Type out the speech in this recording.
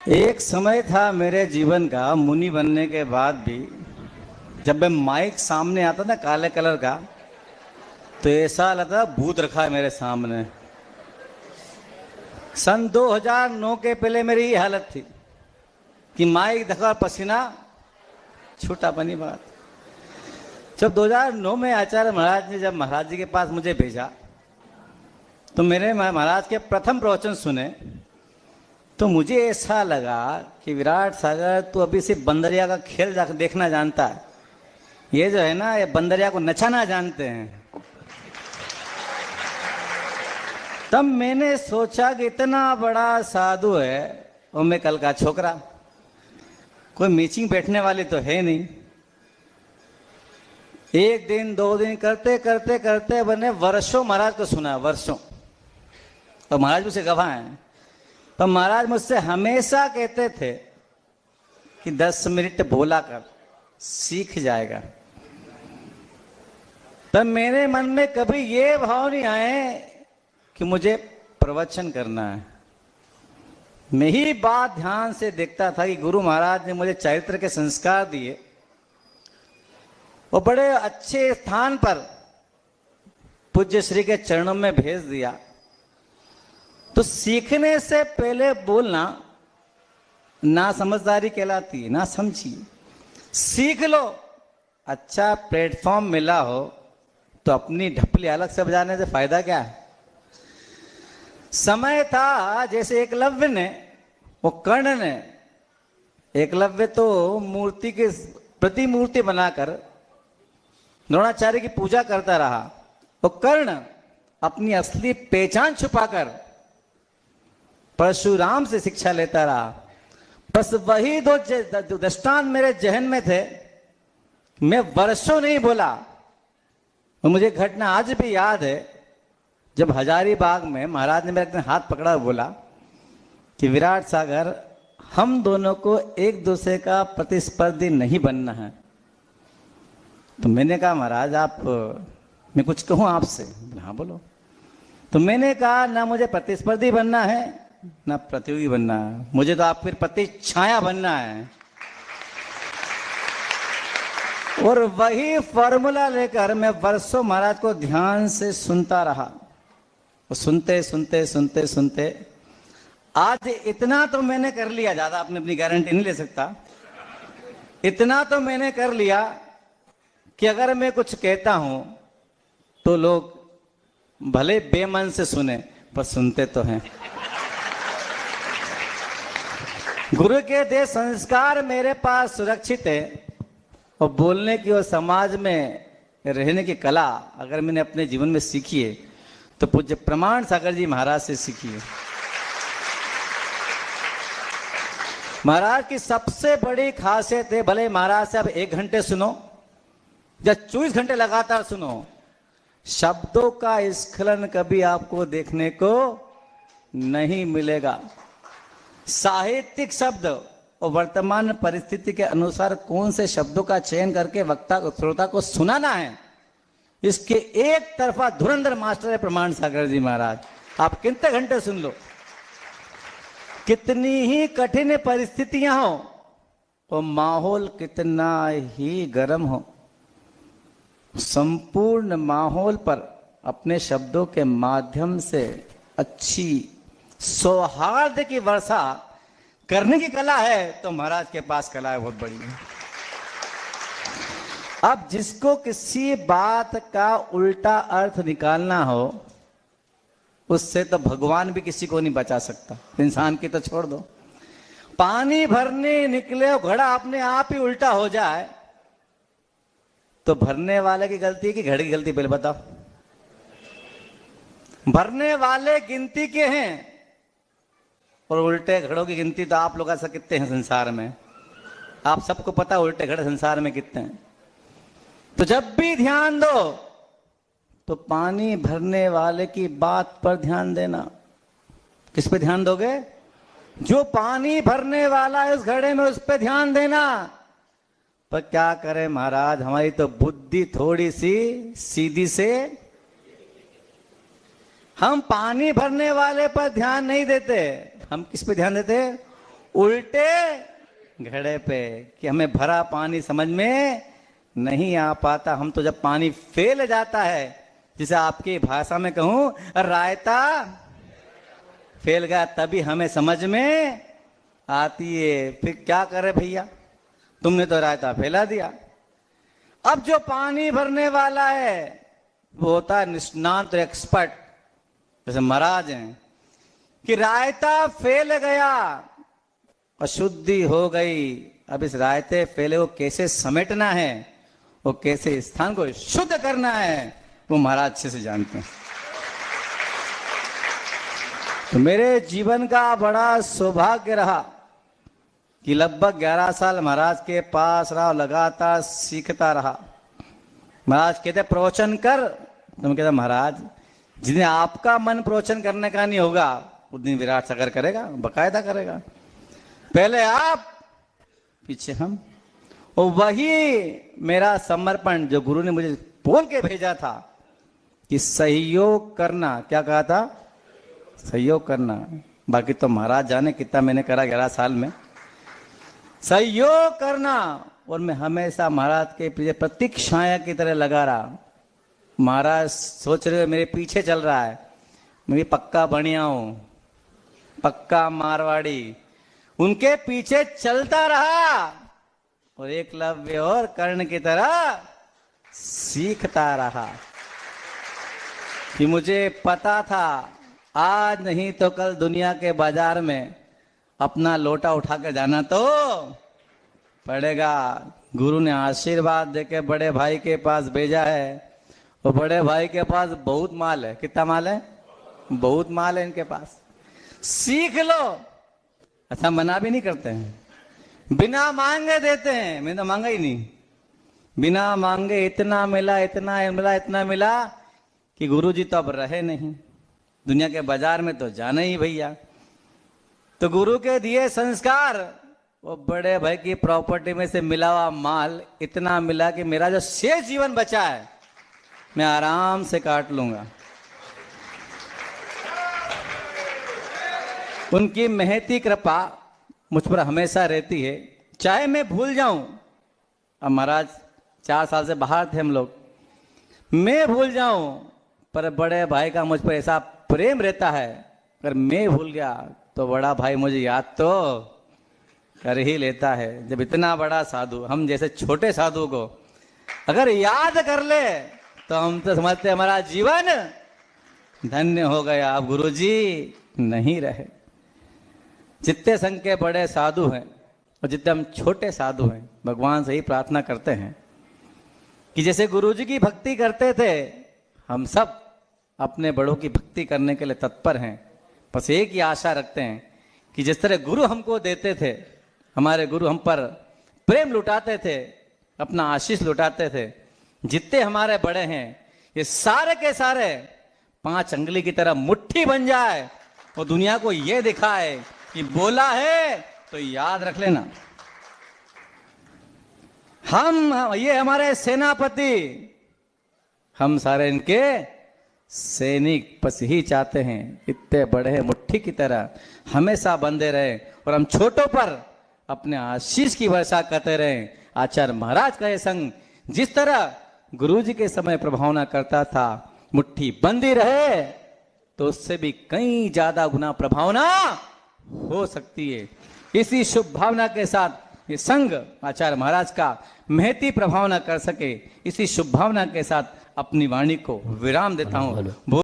एक समय था मेरे जीवन का, मुनि बनने के बाद भी जब मैं माइक सामने आता ना काले कलर का, तो ऐसा लगता भूत रखा है मेरे सामने। सन 2009 के पहले मेरी ये हालत थी कि माइक धक्का पसीना छूटा बनी बात। जब 2009 में आचार्य महाराज ने जब महाराज जी के पास मुझे भेजा, तो मेरे महाराज के प्रथम प्रवचन सुने, तो मुझे ऐसा लगा कि विराट सागर तू अभी सिर्फ बंदरिया का खेल देखना जानता है, ये जो है ना ये बंदरिया को नचाना जानते हैं। तब मैंने सोचा कि इतना बड़ा साधु है और मैं कल का छोकरा, कोई मीटिंग बैठने वाली तो है नहीं। एक दिन दो दिन करते करते करते मैंने वर्षों महाराज को सुना, वर्षों। तो महाराज मुझसे गवाह हैं। तो महाराज मुझसे हमेशा कहते थे कि 10 मिनट बोला कर, सीख जाएगा। तब मेरे मन में कभी ये भाव नहीं आए कि मुझे प्रवचन करना है। मैं ही बात ध्यान से देखता था कि गुरु महाराज ने मुझे चरित्र के संस्कार दिए और बड़े अच्छे स्थान पर पूज्य श्री के चरणों में भेज दिया। तो सीखने से पहले बोलना ना समझदारी कहलाती है, ना समझिए। सीख लो, अच्छा प्लेटफॉर्म मिला हो तो अपनी ढपली अलग से बजाने से फायदा क्या है। समय था जैसे एकलव्य ने, वो कर्ण ने, एकलव्य तो मूर्ति के प्रतिमूर्ति बनाकर द्रोणाचार्य की पूजा करता रहा, वो कर्ण अपनी असली पहचान छुपाकर परशुराम से शिक्षा लेता रहा। बस वही दो दृष्टांत मेरे जहन में थे। मैं वर्षों नहीं बोला और मुझे घटना आज भी याद है, जब हजारीबाग में महाराज ने मेरे हाथ पकड़ा और बोला कि विराट सागर, हम दोनों को एक दूसरे का प्रतिस्पर्धी नहीं बनना है। तो मैंने कहा महाराज आप, मैं कुछ कहूँ आपसे? हाँ बोलो। तो मैंने कहा ना मुझे प्रतिस्पर्धी बनना है ना प्रतियोगी बनना है, मुझे तो आप फिर प्रति छाया बनना है। और वही फॉर्मूला लेकर मैं वर्षों महाराज को ध्यान से सुनता रहा। और सुनते सुनते सुनते सुनते आज इतना तो मैंने कर लिया, ज्यादा आपने अपनी गारंटी नहीं ले सकता, इतना तो मैंने कर लिया कि अगर मैं कुछ कहता हूं तो लोग भले बेमन से सुने पर सुनते तो हैं। गुरु के दे संस्कार मेरे पास सुरक्षित है और बोलने की और समाज में रहने की कला अगर मैंने अपने जीवन में सीखी है तो पूज्य प्रमाण सागर जी महाराज से सीखी है। महाराज की सबसे बड़ी खासियत है, भले महाराज से आप 1 घंटे सुनो या 24 घंटे लगातार सुनो, शब्दों का स्खलन कभी आपको देखने को नहीं मिलेगा। साहित्यिक शब्द और वर्तमान परिस्थिति के अनुसार कौन से शब्दों का चयन करके वक्ता को, श्रोता को सुनाना है, इसके एक तरफा धुरंधर मास्टर है प्रमाण सागर जी महाराज। आप कितने घंटे सुन लो, कितनी ही कठिन परिस्थितियां हो और माहौल कितना ही गर्म हो, संपूर्ण माहौल पर अपने शब्दों के माध्यम से अच्छी सौहार्द की वर्षा करने की कला है, तो महाराज के पास कला है बहुत बड़ी है। अब जिसको किसी बात का उल्टा अर्थ निकालना हो, उससे तो भगवान भी किसी को नहीं बचा सकता, इंसान की तो छोड़ दो। पानी भरने निकले और घड़ा अपने आप ही उल्टा हो जाए तो भरने वाले की गलती है कि घड़े की गलती? पहले बताओ। भरने वाले गिनती के हैं और उल्टे घड़ों की गिनती तो आप लोग ऐसा कितने हैं संसार में, आप सबको पता उल्टे घड़े संसार में कितने हैं। तो जब भी ध्यान दो तो पानी भरने वाले की बात पर ध्यान देना। किस पे ध्यान दोगे? जो पानी भरने वाला है उस घड़े में, उस पे ध्यान देना। पर क्या करें महाराज, हमारी तो बुद्धि थोड़ी सी सीधी से, हम पानी भरने वाले पर ध्यान नहीं देते, हम किस पे ध्यान देते? उल्टे घड़े पे कि हमें भरा पानी समझ में नहीं आ पाता। हम तो जब पानी फेल जाता है, जिसे आपकी भाषा में कहूं रायता फेल गया, तभी हमें समझ में आती है। फिर क्या करे भैया, तुमने तो रायता फैला दिया। अब जो पानी भरने वाला है वो होता है निष्णात एक्सपर्ट, जैसे महाराज हैं, कि रायता फैल गया, अशुद्धि हो गई, अब इस रायते फैले को कैसे समेटना है, वो कैसे स्थान को शुद्ध करना है, वो महाराज अच्छे से जानते हैं। तो मेरे जीवन का बड़ा सौभाग्य रहा कि लगभग 11 साल महाराज के पास रहा, लगातार सीखता रहा। महाराज कहते प्रवचन कर, तो मैं कहता महाराज जिस दिन आपका मन प्रवचन करने का नहीं होगा उस दिन विराट सागर करेगा, बकायदा करेगा। पहले आप, पीछे हम। और वही मेरा समर्पण जो गुरु ने मुझे बोल के भेजा था कि सहयोग करना, क्या कहा था, सहयोग करना। बाकी तो महाराज जाने कितना मैंने करा 11 साल में, सहयोग करना। और मैं हमेशा महाराज के पीछे प्रतीक्षाया की तरह लगा रहा। महाराज सोच रहे मेरे पीछे चल रहा है, मैं भी पक्का बढ़िया हूं, पक्का मारवाड़ी, उनके पीछे चलता रहा और एकलव्य और कर्ण की तरह सीखता रहा। कि मुझे पता था आज नहीं तो कल दुनिया के बाजार में अपना लोटा उठा कर जाना तो पड़ेगा। गुरु ने आशीर्वाद देके बड़े भाई के पास भेजा है, और बड़े भाई के पास बहुत माल है। कितना माल है? बहुत माल है इनके पास, सीख लो। अच्छा, मना भी नहीं करते हैं, बिना मांगे देते हैं। मैंने तो मांगा ही नहीं, बिना मांगे इतना मिला, इतना मिला, इतना मिला कि गुरुजी तो अब रहे नहीं, दुनिया के बाजार में तो जाना ही भैया। तो गुरु के दिए संस्कार, वो बड़े भाई की प्रॉपर्टी में से मिला हुआ माल इतना मिला कि मेरा जो शेष जीवन बचा है मैं आराम से काट लूंगा। उनकी महती कृपा मुझ पर हमेशा रहती है, चाहे मैं भूल जाऊं। अब महाराज 4 साल से बाहर थे हम लोग, मैं भूल जाऊं, पर बड़े भाई का मुझ पर ऐसा प्रेम रहता है, अगर मैं भूल गया तो बड़ा भाई मुझे याद तो कर ही लेता है। जब इतना बड़ा साधु, हम जैसे छोटे साधु को अगर याद कर ले तो हम तो समझते हमारा जीवन धन्य हो गया। अब गुरुजी नहीं रहे। जितने संग के बड़े साधु हैं और जितने हम छोटे साधु हैं, भगवान से ही प्रार्थना करते हैं कि जैसे गुरुजी की भक्ति करते थे, हम सब अपने बड़ों की भक्ति करने के लिए तत्पर हैं। बस एक ही आशा रखते हैं कि जिस तरह गुरु हमको देते थे, हमारे गुरु हम पर प्रेम लुटाते थे, अपना आशीष लुटाते थे, जितने हमारे बड़े हैं ये सारे के सारे 5 अंगुली की तरह मुट्ठी बन जाए और दुनिया को ये दिखाए कि बोला है तो याद रख लेना। हम ये हमारे सेनापति, हम सारे इनके सैनिक बस ही चाहते हैं इतने बड़े मुट्ठी की तरह हमेशा बंधे रहे और हम छोटों पर अपने आशीष की वर्षा करते रहे। आचार्य महाराज का ये संग जिस तरह गुरुजी के समय प्रभावना करता था, मुट्ठी बंदी रहे तो उससे भी कई ज्यादा गुना प्रभावना हो सकती है। इसी शुभ भावना के साथ ये संघ आचार्य महाराज का महती प्रभावना कर सके, इसी शुभ भावना के साथ अपनी वाणी को विराम देता हूं।